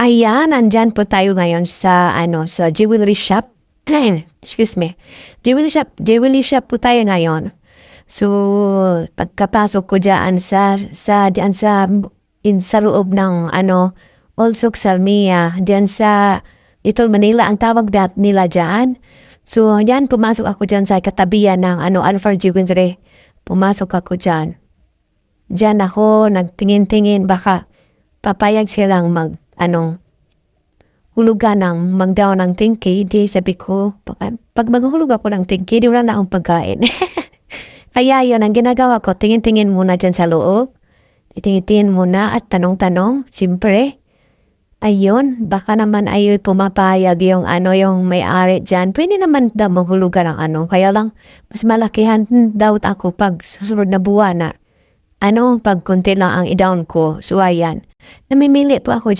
Ayan, nandyan po tayo ngayon sa sa jewelry shop. Excuse me. Jewelry shop po tayo ngayon. So, pagkapasok ko diyan sa loob ng Old Salmia, diyan sa Little Manila ang tawag nila diyan. So, diyan pumasok ako diyan sa katabihan ng Alpha Jewelry. Pumasok ako diyan. Diyan ako nagtingin-tingin baka papayag silang hulugan ng magdaw ng 10K. Di sabi ko, pag maghulog ako ng 10K, di wala na akong pagkain. Kaya yun, ang ginagawa ko, tingin-tingin muna dyan sa loob. Tingin-tingin muna at tanong-tanong, siyempre. Ayun, baka naman ay pumapayag yung yung may-ari dyan. Pwede naman daw maghulugan ng kaya lang, mas malakihan daw ako pag susunod na buwan na. Pag konti lang ang i-down ko. So, ayan. Namimili po ako